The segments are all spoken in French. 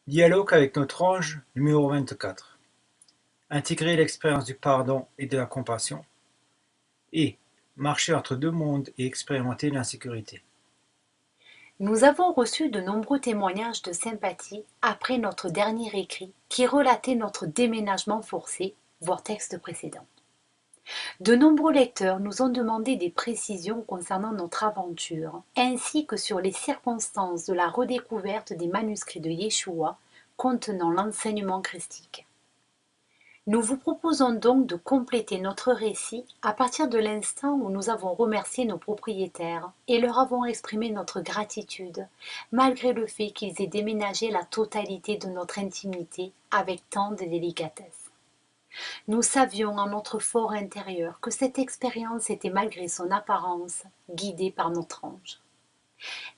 Dialogue avec notre ange numéro 24. Intégrer l'expérience du pardon et de la compassion. Et marcher entre deux mondes et expérimenter l'insécurité. Nous avons reçu de nombreux témoignages de sympathie après notre dernier écrit qui relatait notre déménagement forcé, voire texte précédent. De nombreux lecteurs nous ont demandé des précisions concernant notre aventure, ainsi que sur les circonstances de la redécouverte des manuscrits de Yeshua contenant l'enseignement christique. Nous vous proposons donc de compléter notre récit à partir de l'instant où nous avons remercié nos propriétaires et leur avons exprimé notre gratitude, malgré le fait qu'ils aient déménagé la totalité de notre intimité avec tant de délicatesse. Nous savions en notre fort intérieur que cette expérience était malgré son apparence guidée par notre ange.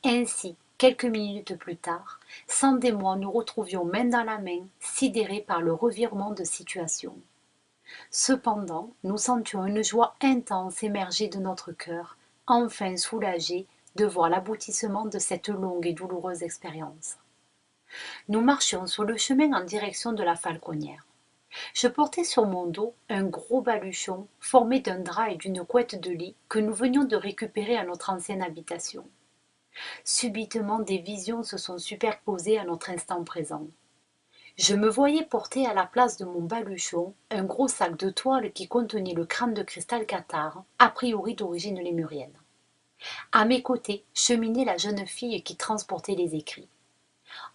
Ainsi, quelques minutes plus tard, Sand et moi nous retrouvions main dans la main, sidérés par le revirement de situation. Cependant, nous sentions une joie intense émerger de notre cœur, enfin soulagés de voir l'aboutissement de cette longue et douloureuse expérience. Nous marchions sur le chemin en direction de la Falconnière. Je portais sur mon dos un gros baluchon formé d'un drap et d'une couette de lit que nous venions de récupérer à notre ancienne habitation. Subitement, des visions se sont superposées à notre instant présent. Je me voyais porter à la place de mon baluchon un gros sac de toile qui contenait le crâne de cristal cathare, a priori d'origine lémurienne. À mes côtés cheminait la jeune fille qui transportait les écrits.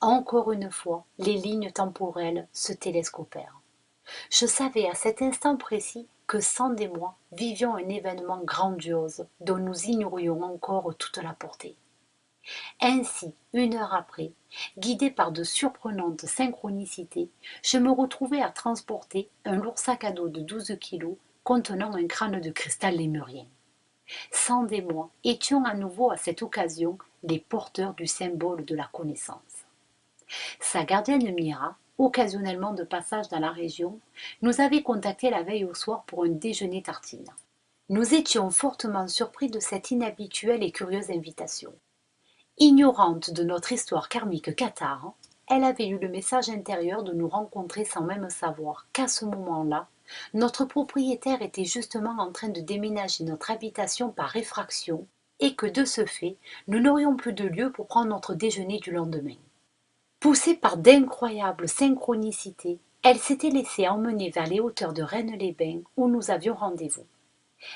Encore une fois, les lignes temporelles se télescopèrent. Je savais à cet instant précis que Sand et moi vivions un événement grandiose dont nous ignorions encore toute la portée. Ainsi, une heure après, guidée par de surprenantes synchronicités, je me retrouvai à transporter un lourd sac à dos de 12 kilos contenant un crâne de cristal lémurien. Sand et moi étions à nouveau à cette occasion les porteurs du symbole de la connaissance. Sa gardienne Mira, occasionnellement de passage dans la région, nous avait contactés la veille au soir pour un déjeuner tartine. Nous étions fortement surpris de cette inhabituelle et curieuse invitation. Ignorante de notre histoire karmique cathare, elle avait eu le message intérieur de nous rencontrer sans même savoir qu'à ce moment-là, notre propriétaire était justement en train de déménager notre habitation par effraction et que de ce fait, nous n'aurions plus de lieu pour prendre notre déjeuner du lendemain. Poussée par d'incroyables synchronicités, elle s'était laissée emmener vers les hauteurs de Rennes-les-Bains où nous avions rendez-vous.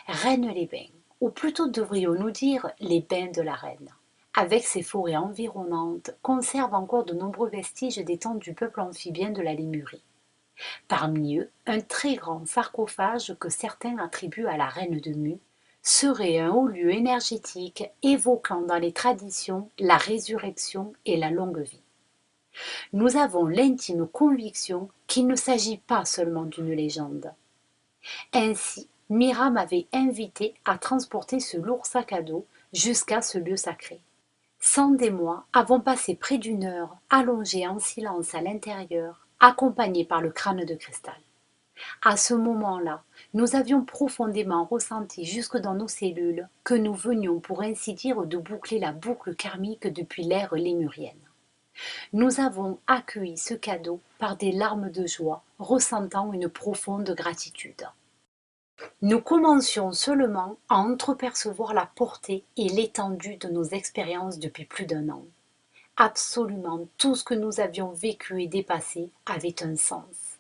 Rennes-les-Bains, ou plutôt devrions-nous dire les bains de la Reine, avec ses forêts environnantes, conserve encore de nombreux vestiges des temps du peuple amphibien de la Lémurie. Parmi eux, un très grand sarcophage que certains attribuent à la reine de Mu serait un haut lieu énergétique évoquant dans les traditions la résurrection et la longue vie. Nous avons l'intime conviction qu'il ne s'agit pas seulement d'une légende. Ainsi, Mira m'avait invité à transporter ce lourd sac à dos jusqu'à ce lieu sacré. Sand et moi avons passé près d'une heure allongés en silence à l'intérieur, accompagnés par le crâne de cristal. À ce moment-là, nous avions profondément ressenti jusque dans nos cellules que nous venions pour ainsi dire de boucler la boucle karmique depuis l'ère lémurienne. Nous avons accueilli ce cadeau par des larmes de joie, ressentant une profonde gratitude. Nous commencions seulement à entrepercevoir la portée et l'étendue de nos expériences depuis plus d'un an. Absolument tout ce que nous avions vécu et dépassé avait un sens.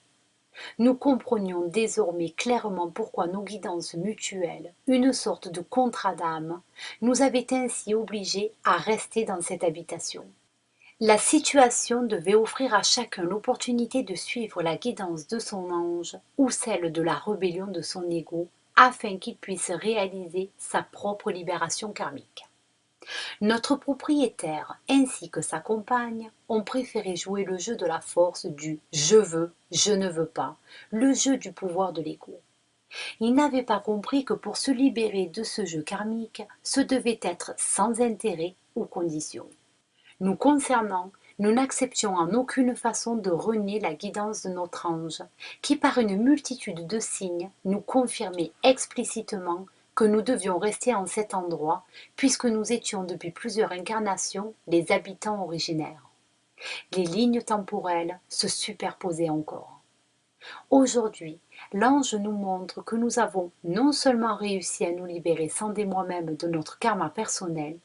Nous comprenions désormais clairement pourquoi nos guidances mutuelles, une sorte de contrat d'âme, nous avaient ainsi obligés à rester dans cette habitation. La situation devait offrir à chacun l'opportunité de suivre la guidance de son ange ou celle de la rébellion de son ego afin qu'il puisse réaliser sa propre libération karmique. Notre propriétaire ainsi que sa compagne ont préféré jouer le jeu de la force du je veux, je ne veux pas, le jeu du pouvoir de l'ego. Ils n'avaient pas compris que pour se libérer de ce jeu karmique, ce devait être sans intérêt ou condition. Nous concernant, nous n'acceptions en aucune façon de renier la guidance de notre ange, qui par une multitude de signes nous confirmait explicitement que nous devions rester en cet endroit, puisque nous étions depuis plusieurs incarnations les habitants originaires. Les lignes temporelles se superposaient encore. Aujourd'hui, l'ange nous montre que nous avons non seulement réussi à nous libérer sans et moi-même de notre karma personnel,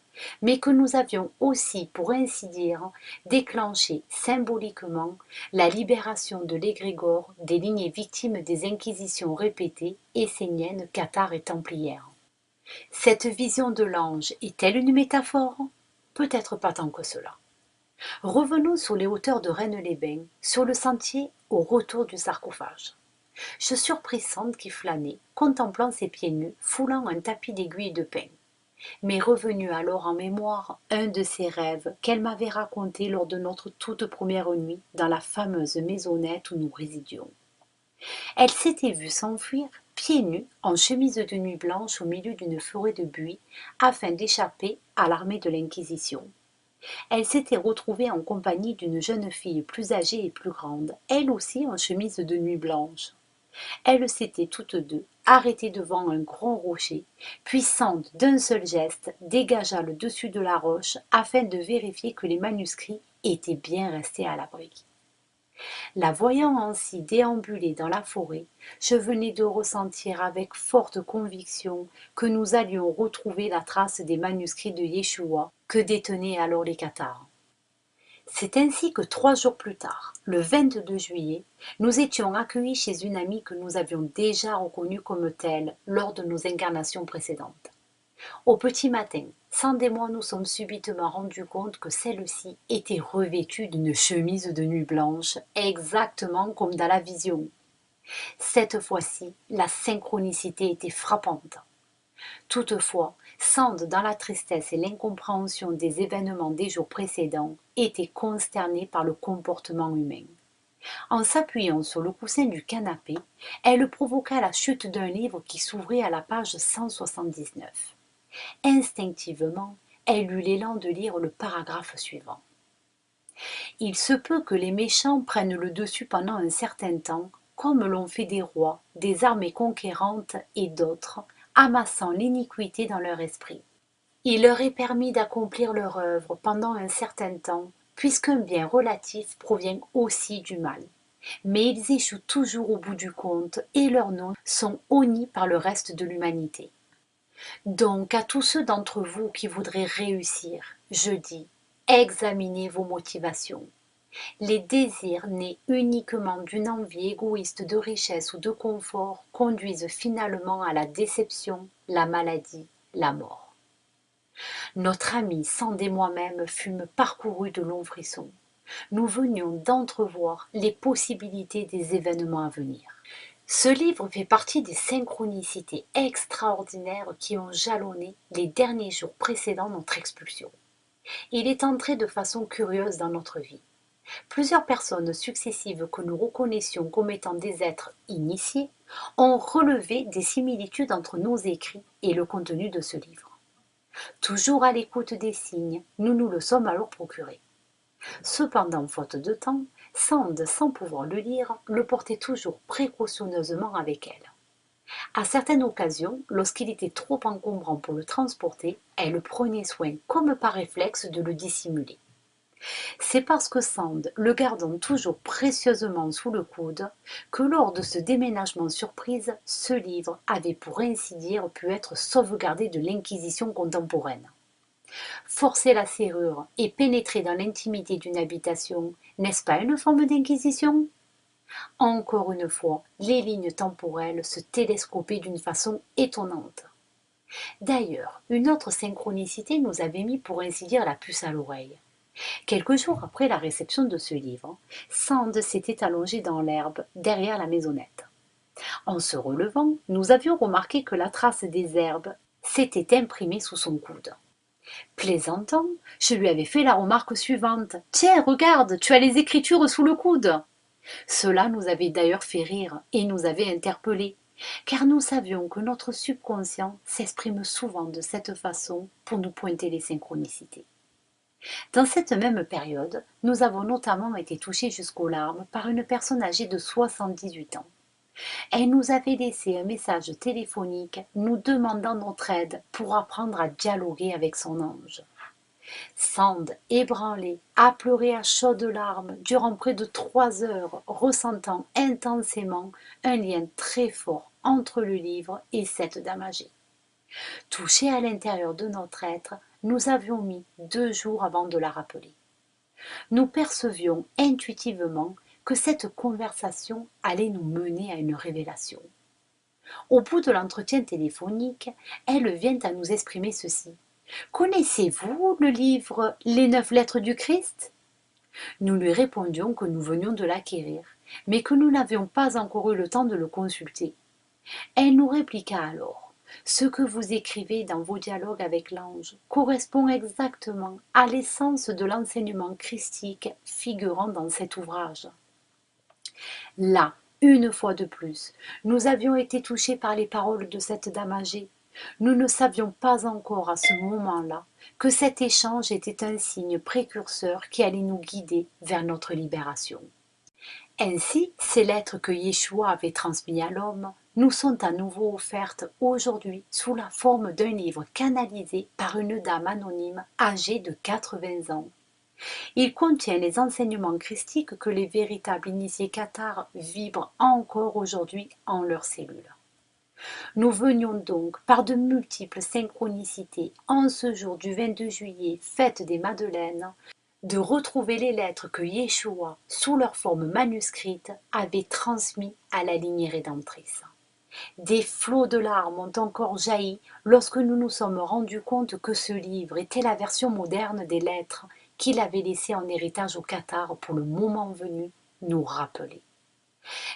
mais que nous avions aussi, pour ainsi dire, déclenché symboliquement la libération de l'égrégore des lignées victimes des inquisitions répétées esséniennes, cathares et templières. Cette vision de l'ange est-elle une métaphore? Peut-être pas tant que cela. Revenons sur les hauteurs de Rennes-les-Bains, sur le sentier au retour du sarcophage. Je surpris Sand qui flânait, contemplant ses pieds nus, foulant un tapis d'aiguilles de pin. M'est revenu alors en mémoire un de ses rêves qu'elle m'avait raconté lors de notre toute première nuit dans la fameuse maisonnette où nous résidions. Elle s'était vue s'enfuir, pieds nus, en chemise de nuit blanche au milieu d'une forêt de buis, afin d'échapper à l'armée de l'Inquisition. Elle s'était retrouvée en compagnie d'une jeune fille plus âgée et plus grande, elle aussi en chemise de nuit blanche. Elles s'étaient toutes deux arrêtées devant un grand rocher, puis Sand, d'un seul geste, dégagea le dessus de la roche afin de vérifier que les manuscrits étaient bien restés à l'abri. La voyant ainsi déambuler dans la forêt, je venais de ressentir avec forte conviction que nous allions retrouver la trace des manuscrits de Yeshua que détenaient alors les cathares. C'est ainsi que 3 jours plus tard, le 22 juillet, nous étions accueillis chez une amie que nous avions déjà reconnue comme telle lors de nos incarnations précédentes. Au petit matin, Sand et moi nous sommes subitement rendus compte que celle-ci était revêtue d'une chemise de nuit blanche, exactement comme dans la vision. Cette fois-ci, la synchronicité était frappante. Toutefois, Sand, dans la tristesse et l'incompréhension des événements des jours précédents, était consternée par le comportement humain. En s'appuyant sur le coussin du canapé, elle provoqua la chute d'un livre qui s'ouvrit à la page 179. Instinctivement, elle eut l'élan de lire le paragraphe suivant. Il se peut que les méchants prennent le dessus pendant un certain temps, comme l'ont fait des rois, des armées conquérantes et d'autres, amassant l'iniquité dans leur esprit. Il leur est permis d'accomplir leur œuvre pendant un certain temps, puisqu'un bien relatif provient aussi du mal. Mais ils échouent toujours au bout du compte et leurs noms sont honnis par le reste de l'humanité. Donc à tous ceux d'entre vous qui voudraient réussir, je dis, examinez vos motivations. Les désirs nés uniquement d'une envie égoïste de richesse ou de confort conduisent finalement à la déception, la maladie, la mort. Notre ami Sand et moi-même fûmes parcourus de longs frissons. Nous venions d'entrevoir les possibilités des événements à venir. Ce livre fait partie des synchronicités extraordinaires qui ont jalonné les derniers jours précédant notre expulsion. Il est entré de façon curieuse dans notre vie. Plusieurs personnes successives que nous reconnaissions comme étant des êtres initiés ont relevé des similitudes entre nos écrits et le contenu de ce livre. Toujours à l'écoute des signes, nous nous le sommes alors procuré. Cependant, faute de temps, Sand, sans pouvoir le lire, le portait toujours précautionneusement avec elle. À certaines occasions, lorsqu'il était trop encombrant pour le transporter, elle prenait soin, comme par réflexe, de le dissimuler. C'est parce que Sand, le gardant toujours précieusement sous le coude, que lors de ce déménagement surprise, ce livre avait pour ainsi dire pu être sauvegardé de l'inquisition contemporaine. Forcer la serrure et pénétrer dans l'intimité d'une habitation, n'est-ce pas une forme d'inquisition? Encore une fois, les lignes temporelles se télescopaient d'une façon étonnante. D'ailleurs, une autre synchronicité nous avait mis pour ainsi dire la puce à l'oreille. Quelques jours après la réception de ce livre, Sand s'était allongé dans l'herbe derrière la maisonnette. En se relevant, nous avions remarqué que la trace des herbes s'était imprimée sous son coude. Plaisantant, je lui avais fait la remarque suivante. « Tiens, regarde, tu as les écritures sous le coude !» Cela nous avait d'ailleurs fait rire et nous avait interpellés, car nous savions que notre subconscient s'exprime souvent de cette façon pour nous pointer les synchronicités. Dans cette même période, nous avons notamment été touchés jusqu'aux larmes par une personne âgée de 78 ans. Elle nous avait laissé un message téléphonique nous demandant notre aide pour apprendre à dialoguer avec son ange. Sand, ébranlé, a pleuré à chaudes larmes durant près de 3 heures, ressentant intensément un lien très fort entre le livre et cette dame âgée. Touchés à l'intérieur de notre être, nous avions mis 2 jours avant de la rappeler. Nous percevions intuitivement que cette conversation allait nous mener à une révélation. Au bout de l'entretien téléphonique, elle vient à nous exprimer ceci. Connaissez-vous le livre Les 9 lettres du Christ? Nous lui répondions que nous venions de l'acquérir, mais que nous n'avions pas encore eu le temps de le consulter. Elle nous répliqua alors. Ce que vous écrivez dans vos dialogues avec l'ange correspond exactement à l'essence de l'enseignement christique figurant dans cet ouvrage. Là, une fois de plus, nous avions été touchés par les paroles de cette dame âgée. Nous ne savions pas encore à ce moment-là que cet échange était un signe précurseur qui allait nous guider vers notre libération. Ainsi, ces lettres que Yeshua avait transmises à l'homme nous sont à nouveau offertes aujourd'hui sous la forme d'un livre canalisé par une dame anonyme âgée de 80 ans. Il contient les enseignements christiques que les véritables initiés cathares vibrent encore aujourd'hui en leurs cellules. Nous venions donc, par de multiples synchronicités, en ce jour du 22 juillet, fête des Madeleines, de retrouver les lettres que Yeshua, sous leur forme manuscrite, avait transmises à la lignée rédemptrice. Des flots de larmes ont encore jailli lorsque nous nous sommes rendus compte que ce livre était la version moderne des lettres qu'il avait laissées en héritage au Qatar pour le moment venu nous rappeler.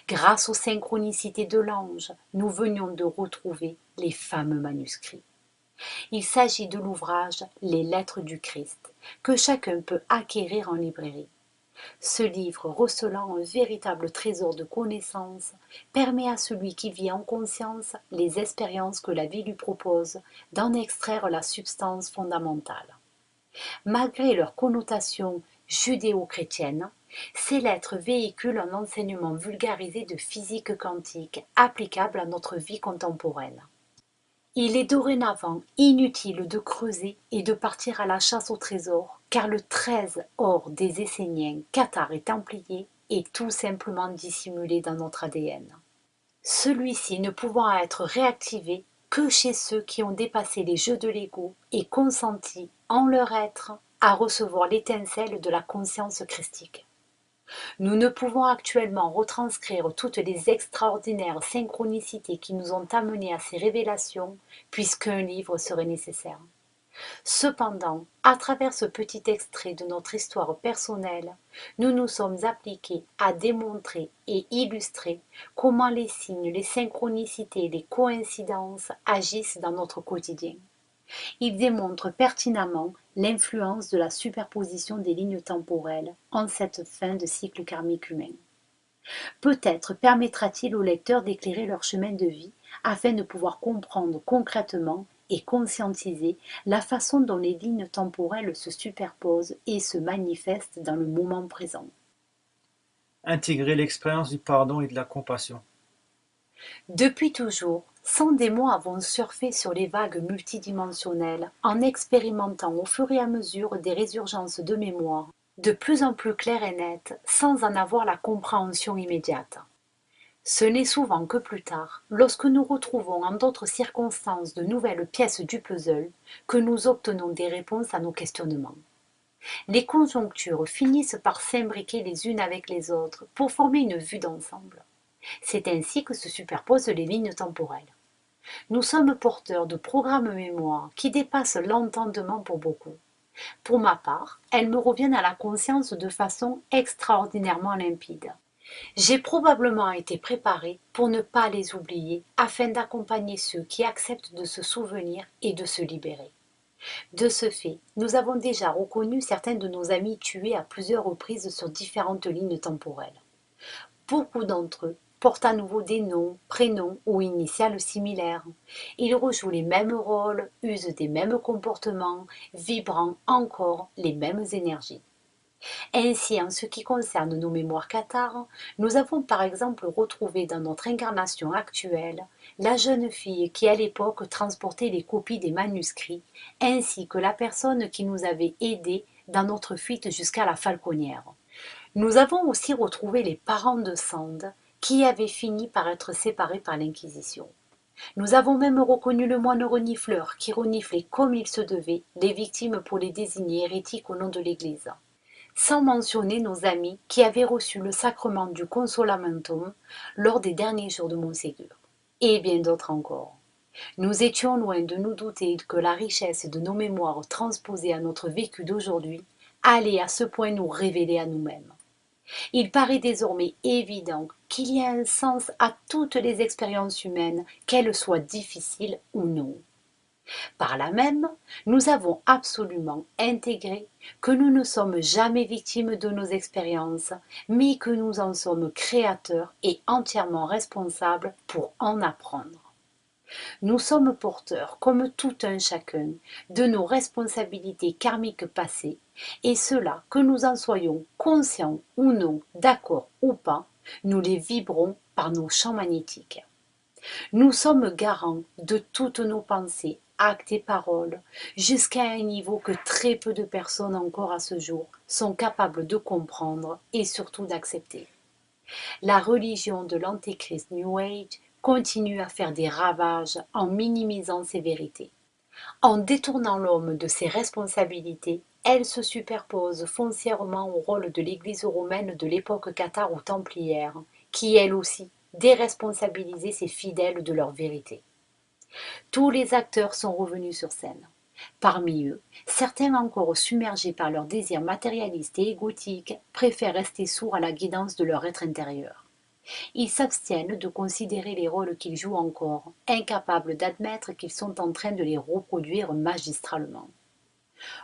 Grâce aux synchronicités de l'ange, nous venions de retrouver les fameux manuscrits. Il s'agit de l'ouvrage Les Lettres du Christ, que chacun peut acquérir en librairie. Ce livre, recelant un véritable trésor de connaissances, permet à celui qui vit en conscience les expériences que la vie lui propose d'en extraire la substance fondamentale. Malgré leur connotation judéo-chrétienne, ces lettres véhiculent un enseignement vulgarisé de physique quantique applicable à notre vie contemporaine. Il est dorénavant inutile de creuser et de partir à la chasse au trésor, car le 13 or des Esséniens, Cathares et Templiers est tout simplement dissimulé dans notre ADN. Celui-ci ne pouvant être réactivé que chez ceux qui ont dépassé les jeux de l'ego et consenti en leur être à recevoir l'étincelle de la conscience christique. Nous ne pouvons actuellement retranscrire toutes les extraordinaires synchronicités qui nous ont amenés à ces révélations, puisqu'un livre serait nécessaire. Cependant, à travers ce petit extrait de notre histoire personnelle, nous nous sommes appliqués à démontrer et illustrer comment les signes, les synchronicités et les coïncidences agissent dans notre quotidien. Il démontre pertinemment l'influence de la superposition des lignes temporelles en cette fin de cycle karmique humain. Peut-être permettra-t-il aux lecteurs d'éclairer leur chemin de vie afin de pouvoir comprendre concrètement et conscientiser la façon dont les lignes temporelles se superposent et se manifestent dans le moment présent. Intégrer l'expérience du pardon et de la compassion. Depuis toujours, Sand et moi avons surfé sur les vagues multidimensionnelles en expérimentant au fur et à mesure des résurgences de mémoire, de plus en plus claires et nettes, sans en avoir la compréhension immédiate. Ce n'est souvent que plus tard, lorsque nous retrouvons en d'autres circonstances de nouvelles pièces du puzzle, que nous obtenons des réponses à nos questionnements. Les conjonctures finissent par s'imbriquer les unes avec les autres pour former une vue d'ensemble. C'est ainsi que se superposent les lignes temporelles. Nous sommes porteurs de programmes mémoire qui dépassent l'entendement pour beaucoup. Pour ma part, elles me reviennent à la conscience de façon extraordinairement limpide. J'ai probablement été préparé pour ne pas les oublier afin d'accompagner ceux qui acceptent de se souvenir et de se libérer. De ce fait, nous avons déjà reconnu certains de nos amis tués à plusieurs reprises sur différentes lignes temporelles. Beaucoup d'entre eux portent à nouveau des noms, prénoms ou initiales similaires. Ils rejouent les mêmes rôles, usent des mêmes comportements, vibrant encore les mêmes énergies. Ainsi, en ce qui concerne nos mémoires cathares, nous avons par exemple retrouvé dans notre incarnation actuelle la jeune fille qui à l'époque transportait les copies des manuscrits, ainsi que la personne qui nous avait aidés dans notre fuite jusqu'à la Falconnière. Nous avons aussi retrouvé les parents de Sand, qui avaient fini par être séparés par l'Inquisition. Nous avons même reconnu le moine renifleur qui reniflait comme il se devait les victimes pour les désigner hérétiques au nom de l'Église. Sans mentionner nos amis qui avaient reçu le sacrement du Consolamentum lors des derniers jours de Montségur. Et bien d'autres encore. Nous étions loin de nous douter que la richesse de nos mémoires transposées à notre vécu d'aujourd'hui allait à ce point nous révéler à nous-mêmes. Il paraît désormais évident qu'il y a un sens à toutes les expériences humaines, qu'elles soient difficiles ou non. Par là même, nous avons absolument intégré que nous ne sommes jamais victimes de nos expériences, mais que nous en sommes créateurs et entièrement responsables pour en apprendre. Nous sommes porteurs, comme tout un chacun, de nos responsabilités karmiques passées, et cela, que nous en soyons conscients ou non, d'accord ou pas, nous les vibrons par nos champs magnétiques. Nous sommes garants de toutes nos pensées, actes et paroles, jusqu'à un niveau que très peu de personnes encore à ce jour sont capables de comprendre et surtout d'accepter. La religion de l'antéchrist New Age continue à faire des ravages en minimisant ces vérités. En détournant l'homme de ses responsabilités, elle se superpose foncièrement au rôle de l'Église romaine de l'époque cathare ou templière, qui elle aussi déresponsabilisait ses fidèles de leur vérité. Tous les acteurs sont revenus sur scène. Parmi eux, certains encore submergés par leurs désirs matérialistes et égotiques préfèrent rester sourds à la guidance de leur être intérieur. Ils s'abstiennent de considérer les rôles qu'ils jouent encore, incapables d'admettre qu'ils sont en train de les reproduire magistralement.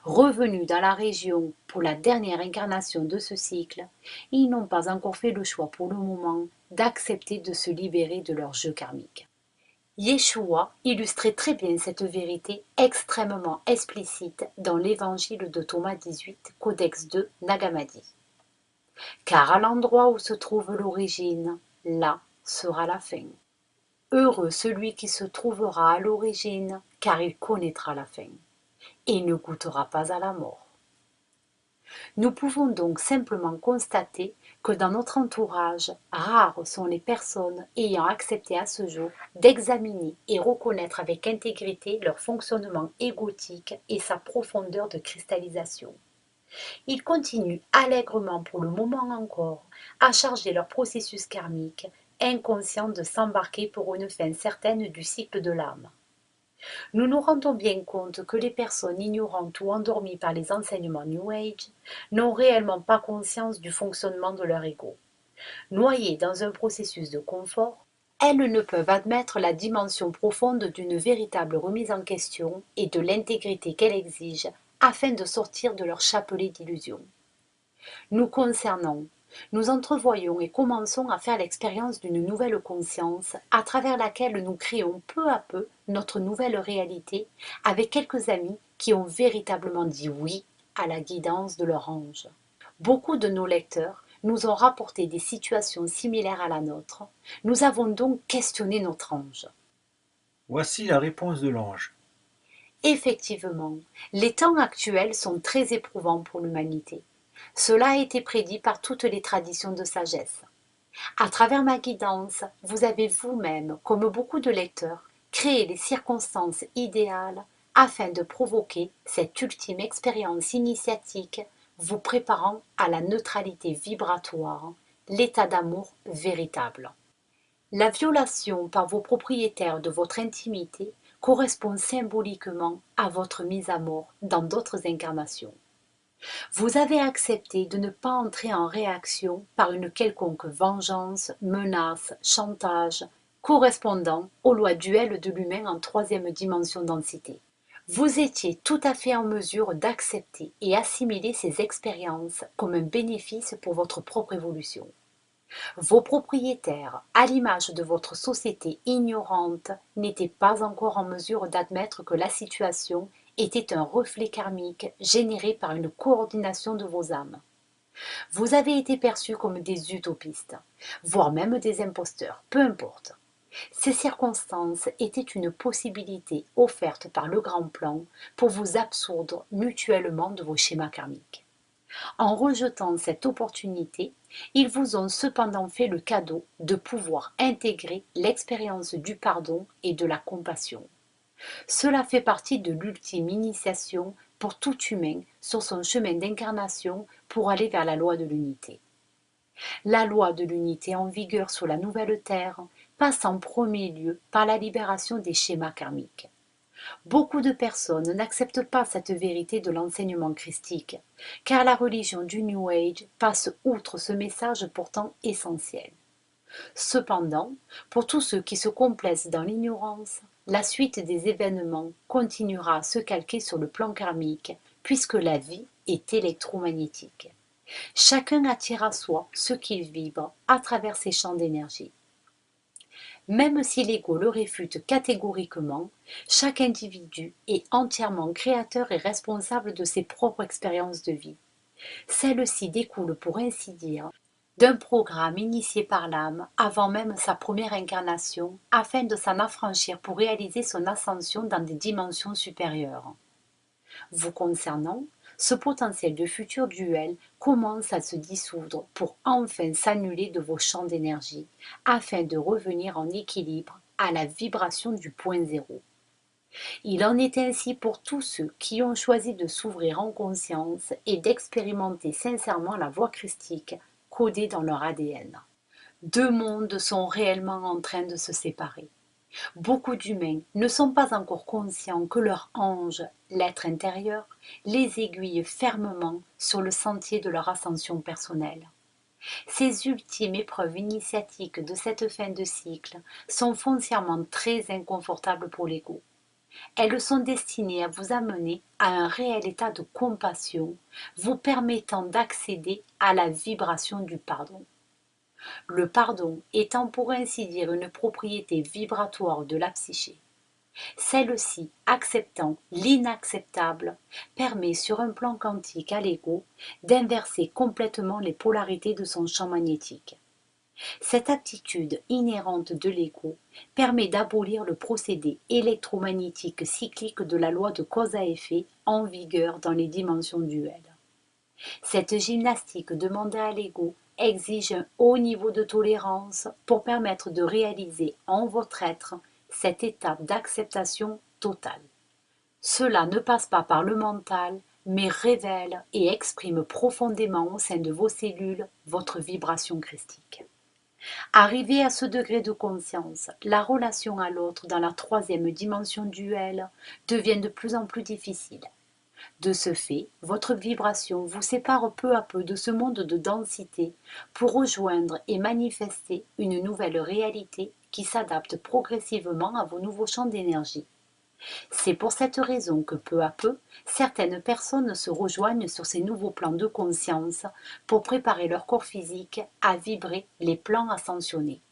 Revenus dans la région pour la dernière incarnation de ce cycle, ils n'ont pas encore fait le choix pour le moment d'accepter de se libérer de leur jeu karmique. Yeshua illustrait très bien cette vérité extrêmement explicite dans l'évangile de Thomas 18, Codex 2, Nag Hammadi. Car à l'endroit où se trouve l'origine, là sera la fin. Heureux celui qui se trouvera à l'origine, car il connaîtra la fin, et ne goûtera pas à la mort. Nous pouvons donc simplement constater que dans notre entourage, rares sont les personnes ayant accepté à ce jour d'examiner et reconnaître avec intégrité leur fonctionnement égotique et sa profondeur de cristallisation. Ils continuent allègrement pour le moment encore à charger leur processus karmique, inconscients de s'embarquer pour une fin certaine du cycle de l'âme. Nous nous rendons bien compte que les personnes ignorantes ou endormies par les enseignements New Age n'ont réellement pas conscience du fonctionnement de leur ego. Noyées dans un processus de confort, elles ne peuvent admettre la dimension profonde d'une véritable remise en question et de l'intégrité qu'elle exige afin de sortir de leur chapelet d'illusions. Nous concernant, nous entrevoyons et commençons à faire l'expérience d'une nouvelle conscience à travers laquelle nous créons peu à peu notre nouvelle réalité avec quelques amis qui ont véritablement dit oui à la guidance de leur ange. Beaucoup de nos lecteurs nous ont rapporté des situations similaires à la nôtre. Nous avons donc questionné notre ange. Voici la réponse de l'ange. Effectivement, les temps actuels sont très éprouvants pour l'humanité. Cela a été prédit par toutes les traditions de sagesse. À travers ma guidance, vous avez vous-même, comme beaucoup de lecteurs, créé les circonstances idéales afin de provoquer cette ultime expérience initiatique vous préparant à la neutralité vibratoire, l'état d'amour véritable. La violation par vos propriétaires de votre intimité correspond symboliquement à votre mise à mort dans d'autres incarnations. Vous avez accepté de ne pas entrer en réaction par une quelconque vengeance, menace, chantage, correspondant aux lois duelles de l'humain en troisième dimension densité. Vous étiez tout à fait en mesure d'accepter et assimiler ces expériences comme un bénéfice pour votre propre évolution. Vos propriétaires, à l'image de votre société ignorante, n'étaient pas encore en mesure d'admettre que la situation était un reflet karmique généré par une coordination de vos âmes. Vous avez été perçus comme des utopistes, voire même des imposteurs, peu importe. Ces circonstances étaient une possibilité offerte par le grand plan pour vous absoudre mutuellement de vos schémas karmiques. En rejetant cette opportunité, ils vous ont cependant fait le cadeau de pouvoir intégrer l'expérience du pardon et de la compassion. Cela fait partie de l'ultime initiation pour tout humain sur son chemin d'incarnation pour aller vers la loi de l'unité. La loi de l'unité en vigueur sur la nouvelle Terre passe en premier lieu par la libération des schémas karmiques. Beaucoup de personnes n'acceptent pas cette vérité de l'enseignement christique, car la religion du New Age passe outre ce message pourtant essentiel. Cependant, pour tous ceux qui se complaisent dans l'ignorance, la suite des événements continuera à se calquer sur le plan karmique, puisque la vie est électromagnétique. Chacun attire à soi ce qu'il vibre à travers ses champs d'énergie. Même si l'ego le réfute catégoriquement, chaque individu est entièrement créateur et responsable de ses propres expériences de vie. Celles-ci découlent, pour ainsi dire, d'un programme initié par l'âme avant même sa première incarnation, afin de s'en affranchir pour réaliser son ascension dans des dimensions supérieures. Vous concernant, ce potentiel de futur duel commence à se dissoudre pour enfin s'annuler de vos champs d'énergie, afin de revenir en équilibre à la vibration du point zéro. Il en est ainsi pour tous ceux qui ont choisi de s'ouvrir en conscience et d'expérimenter sincèrement la voie christique codée dans leur ADN. Deux mondes sont réellement en train de se séparer. Beaucoup d'humains ne sont pas encore conscients que leur ange, l'être intérieur, les aiguille fermement sur le sentier de leur ascension personnelle. Ces ultimes épreuves initiatiques de cette fin de cycle sont foncièrement très inconfortables pour l'ego. Elles sont destinées à vous amener à un réel état de compassion, vous permettant d'accéder à la vibration du pardon. Le pardon étant pour ainsi dire une propriété vibratoire de la psyché. Celle-ci, acceptant l'inacceptable, permet sur un plan quantique à l'ego d'inverser complètement les polarités de son champ magnétique. Cette aptitude inhérente de l'ego permet d'abolir le procédé électromagnétique cyclique de la loi de cause à effet en vigueur dans les dimensions duelles. Cette gymnastique demandée à l'ego exige un haut niveau de tolérance pour permettre de réaliser en votre être cette étape d'acceptation totale. Cela ne passe pas par le mental, mais révèle et exprime profondément au sein de vos cellules votre vibration christique. Arrivé à ce degré de conscience, la relation à l'autre dans la troisième dimension duelle devient de plus en plus difficile. De ce fait, votre vibration vous sépare peu à peu de ce monde de densité pour rejoindre et manifester une nouvelle réalité qui s'adapte progressivement à vos nouveaux champs d'énergie. C'est pour cette raison que peu à peu, certaines personnes se rejoignent sur ces nouveaux plans de conscience pour préparer leur corps physique à vibrer les plans ascensionnés.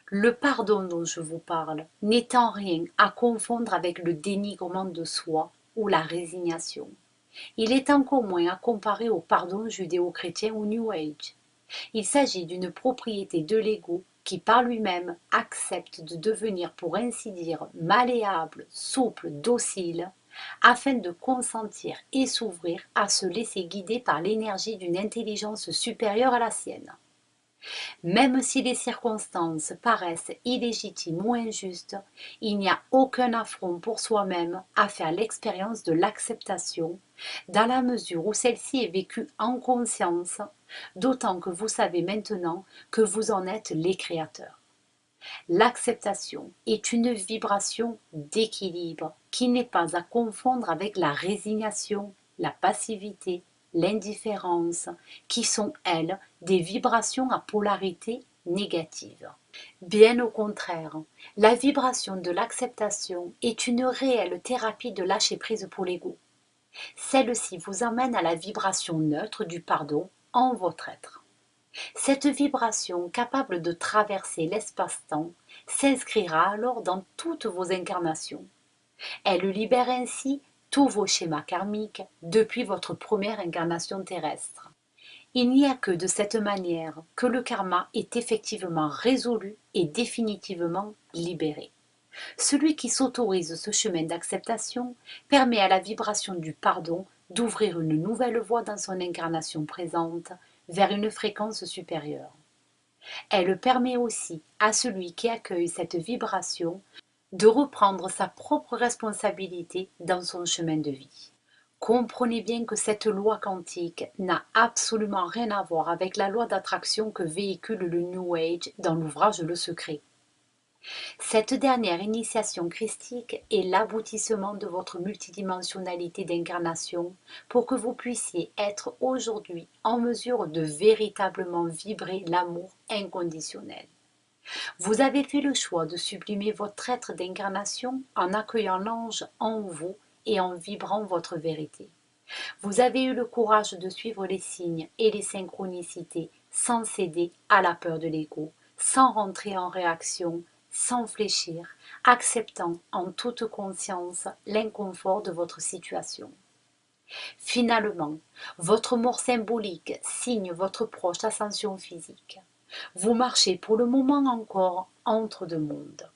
Le pardon dont je vous parle n'est en rien à confondre avec le dénigrement de soi ou la résignation. Il est encore moins à comparer au pardon judéo-chrétien ou New Age. Il s'agit d'une propriété de l'ego qui par lui-même accepte de devenir pour ainsi dire malléable, souple, docile, afin de consentir et s'ouvrir à se laisser guider par l'énergie d'une intelligence supérieure à la sienne. Même si les circonstances paraissent illégitimes ou injustes, il n'y a aucun affront pour soi-même à faire l'expérience de l'acceptation, dans la mesure où celle-ci est vécue en conscience, d'autant que vous savez maintenant que vous en êtes les créateurs. L'acceptation est une vibration d'équilibre qui n'est pas à confondre avec la résignation, la passivité, l'indifférence, qui sont, elles, des vibrations à polarité négative. Bien au contraire, la vibration de l'acceptation est une réelle thérapie de lâcher-prise pour l'ego. Celle-ci vous amène à la vibration neutre du pardon en votre être. Cette vibration capable de traverser l'espace-temps s'inscrira alors dans toutes vos incarnations. Elle libère ainsi tous vos schémas karmiques depuis votre première incarnation terrestre. Il n'y a que de cette manière que le karma est effectivement résolu et définitivement libéré. Celui qui s'autorise ce chemin d'acceptation permet à la vibration du pardon d'ouvrir une nouvelle voie dans son incarnation présente vers une fréquence supérieure. Elle permet aussi à celui qui accueille cette vibration de reprendre sa propre responsabilité dans son chemin de vie. Comprenez bien que cette loi quantique n'a absolument rien à voir avec la loi d'attraction que véhicule le New Age dans l'ouvrage Le Secret. Cette dernière initiation christique est l'aboutissement de votre multidimensionnalité d'incarnation pour que vous puissiez être aujourd'hui en mesure de véritablement vibrer l'amour inconditionnel. Vous avez fait le choix de sublimer votre être d'incarnation en accueillant l'ange en vous et en vibrant votre vérité. Vous avez eu le courage de suivre les signes et les synchronicités sans céder à la peur de l'ego, sans rentrer en réaction, sans fléchir, acceptant en toute conscience l'inconfort de votre situation. Finalement, votre mort symbolique signe votre proche ascension physique. Vous marchez pour le moment encore entre deux mondes.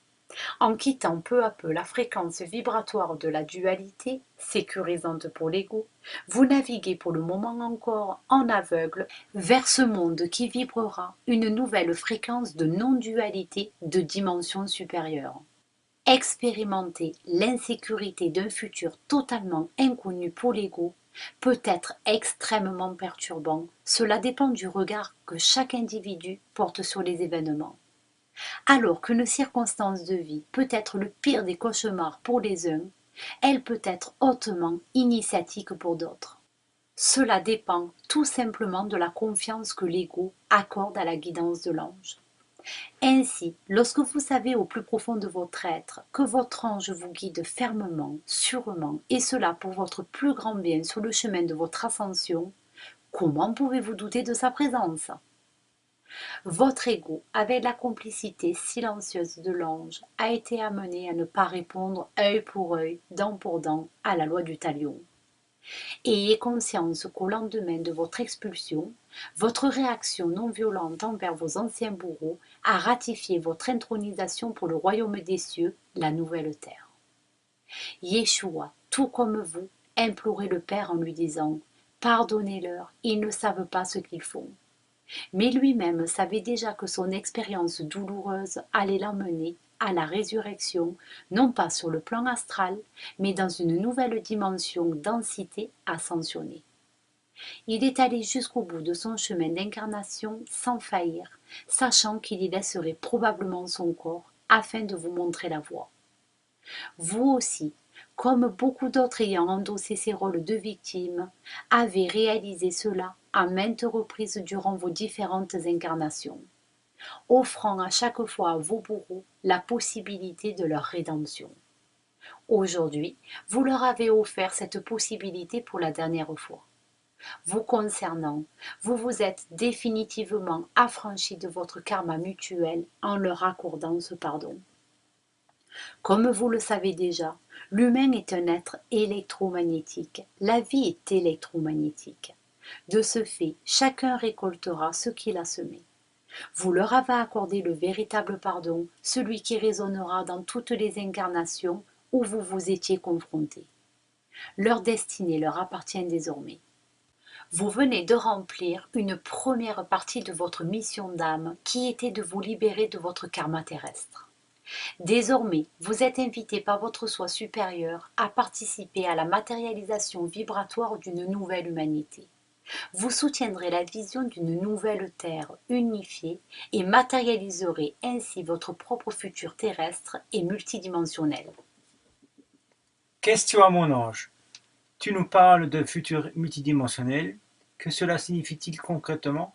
En quittant peu à peu la fréquence vibratoire de la dualité, sécurisante pour l'ego, vous naviguez pour le moment encore en aveugle vers ce monde qui vibrera une nouvelle fréquence de non-dualité de dimension supérieure. Expérimenter l'insécurité d'un futur totalement inconnu pour l'ego peut être extrêmement perturbant. Cela dépend du regard que chaque individu porte sur les événements. Alors qu'une circonstance de vie peut être le pire des cauchemars pour les uns, elle peut être hautement initiatique pour d'autres. Cela dépend tout simplement de la confiance que l'ego accorde à la guidance de l'ange. Ainsi, lorsque vous savez au plus profond de votre être que votre ange vous guide fermement, sûrement, et cela pour votre plus grand bien sur le chemin de votre ascension, comment pouvez-vous douter de sa présence? Votre ego, avec la complicité silencieuse de l'ange, a été amené à ne pas répondre œil pour œil, dent pour dent à la loi du talion. Ayez conscience qu'au lendemain de votre expulsion, votre réaction non violente envers vos anciens bourreaux a ratifié votre intronisation pour le royaume des cieux, la nouvelle terre. Yeshua, tout comme vous, implorait le Père en lui disant « Pardonnez-leur, ils ne savent pas ce qu'ils font ». Mais lui-même savait déjà que son expérience douloureuse allait l'emmener à la résurrection, non pas sur le plan astral, mais dans une nouvelle dimension densité ascensionnée. Il est allé jusqu'au bout de son chemin d'incarnation sans faillir, sachant qu'il y laisserait probablement son corps afin de vous montrer la voie. Vous aussi, comme beaucoup d'autres ayant endossé ces rôles de victimes, avez réalisé cela à maintes reprises durant vos différentes incarnations, offrant à chaque fois à vos bourreaux la possibilité de leur rédemption. Aujourd'hui, vous leur avez offert cette possibilité pour la dernière fois. Vous concernant, vous vous êtes définitivement affranchi de votre karma mutuel en leur accordant ce pardon. Comme vous le savez déjà, l'humain est un être électromagnétique. La vie est électromagnétique. De ce fait, chacun récoltera ce qu'il a semé. Vous leur avez accordé le véritable pardon, celui qui résonnera dans toutes les incarnations où vous vous étiez confrontés. Leur destinée leur appartient désormais. Vous venez de remplir une première partie de votre mission d'âme qui était de vous libérer de votre karma terrestre. Désormais, vous êtes invité par votre soi supérieur à participer à la matérialisation vibratoire d'une nouvelle humanité. Vous soutiendrez la vision d'une nouvelle Terre unifiée et matérialiserez ainsi votre propre futur terrestre et multidimensionnel. Question à mon ange. Tu nous parles de futur multidimensionnel. Que cela signifie-t-il concrètement?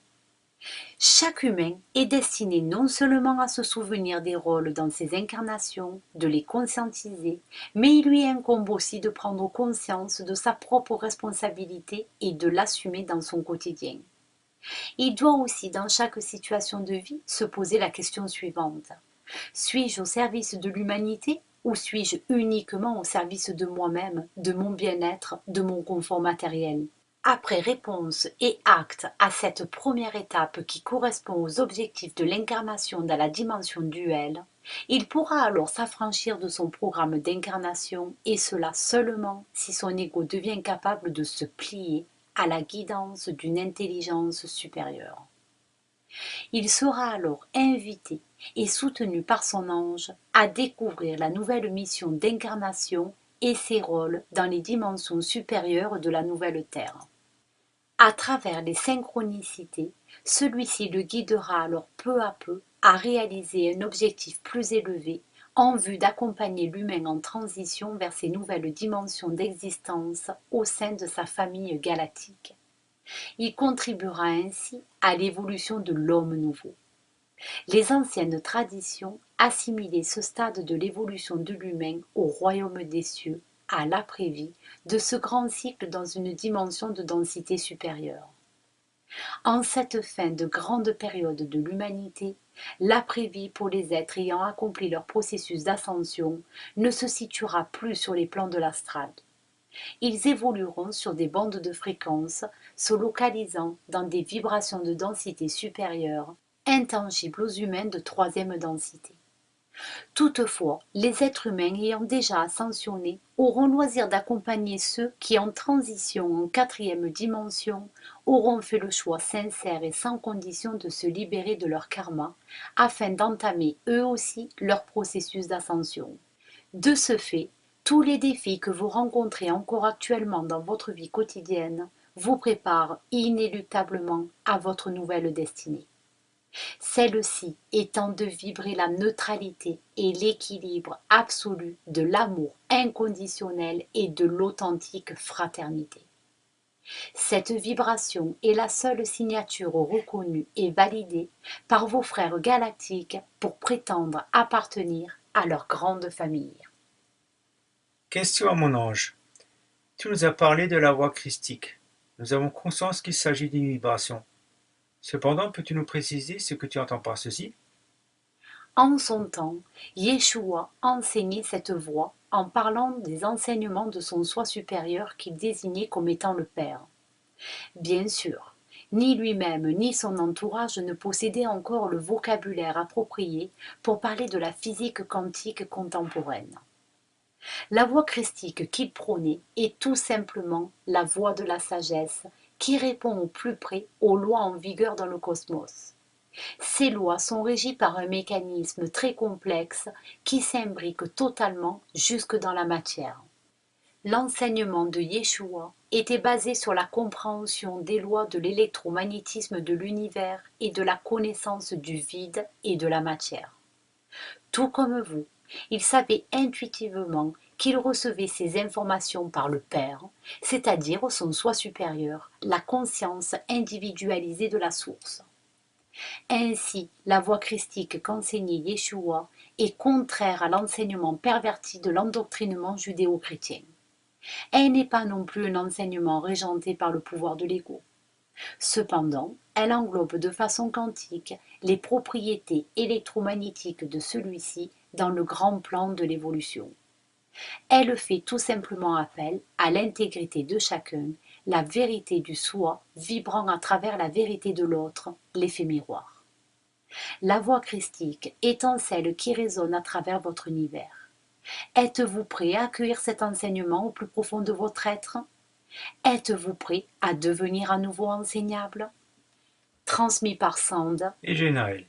Chaque humain est destiné non seulement à se souvenir des rôles dans ses incarnations, de les conscientiser, mais il lui incombe aussi de prendre conscience de sa propre responsabilité et de l'assumer dans son quotidien. Il doit aussi, dans chaque situation de vie, se poser la question suivante. Suis-je au service de l'humanité ou suis-je uniquement au service de moi-même, de mon bien-être, de mon confort matériel? Après réponse et acte à cette première étape qui correspond aux objectifs de l'incarnation dans la dimension duelle, il pourra alors s'affranchir de son programme d'incarnation et cela seulement si son ego devient capable de se plier à la guidance d'une intelligence supérieure. Il sera alors invité et soutenu par son ange à découvrir la nouvelle mission d'incarnation et ses rôles dans les dimensions supérieures de la nouvelle Terre. À travers les synchronicités, celui-ci le guidera alors peu à peu à réaliser un objectif plus élevé en vue d'accompagner l'humain en transition vers ces nouvelles dimensions d'existence au sein de sa famille galactique. Il contribuera ainsi à l'évolution de l'homme nouveau. Les anciennes traditions assimilaient ce stade de l'évolution de l'humain au royaume des cieux, à l'après-vie, de ce grand cycle dans une dimension de densité supérieure. En cette fin de grande période de l'humanité, l'après-vie pour les êtres ayant accompli leur processus d'ascension ne se situera plus sur les plans de l'astral. Ils évolueront sur des bandes de fréquences, se localisant dans des vibrations de densité supérieure, intangibles aux humains de troisième densité. Toutefois, les êtres humains ayant déjà ascensionné auront loisir d'accompagner ceux qui, en transition en quatrième dimension, auront fait le choix sincère et sans condition de se libérer de leur karma, afin d'entamer eux aussi leur processus d'ascension. De ce fait, tous les défis que vous rencontrez encore actuellement dans votre vie quotidienne vous préparent inéluctablement à votre nouvelle destinée. Celle-ci étant de vibrer la neutralité et l'équilibre absolu de l'amour inconditionnel et de l'authentique fraternité. Cette vibration est la seule signature reconnue et validée par vos frères galactiques pour prétendre appartenir à leur grande famille. Question à mon ange. Tu nous as parlé de la voie christique. Nous avons conscience qu'il s'agit d'une vibration. Cependant, peux-tu nous préciser ce que tu entends par ceci? En son temps, Yeshua enseignait cette voie en parlant des enseignements de son soi supérieur qu'il désignait comme étant le Père. Bien sûr, ni lui-même ni son entourage ne possédaient encore le vocabulaire approprié pour parler de la physique quantique contemporaine. La voie christique qu'il prônait est tout simplement la voie de la sagesse qui répond au plus près aux lois en vigueur dans le cosmos. Ces lois sont régies par un mécanisme très complexe qui s'imbrique totalement jusque dans la matière. L'enseignement de Yeshua était basé sur la compréhension des lois de l'électromagnétisme de l'univers et de la connaissance du vide et de la matière. Tout comme vous, il savait intuitivement qu'il recevait ces informations par le Père, c'est-à-dire son soi supérieur, la conscience individualisée de la source. Ainsi, la voie christique qu'enseignait Yeshua est contraire à l'enseignement perverti de l'endoctrinement judéo-chrétien. Elle n'est pas non plus un enseignement régenté par le pouvoir de l'ego. Cependant, elle englobe de façon quantique les propriétés électromagnétiques de celui-ci dans le grand plan de l'évolution. Elle fait tout simplement appel à l'intégrité de chacun, la vérité du soi vibrant à travers la vérité de l'autre, l'effet miroir. La voix christique étant celle qui résonne à travers votre univers. Êtes-vous prêt à accueillir cet enseignement au plus profond de votre être? Êtes-vous prêt à devenir à nouveau enseignable? Transmis par Sand Et Genaël.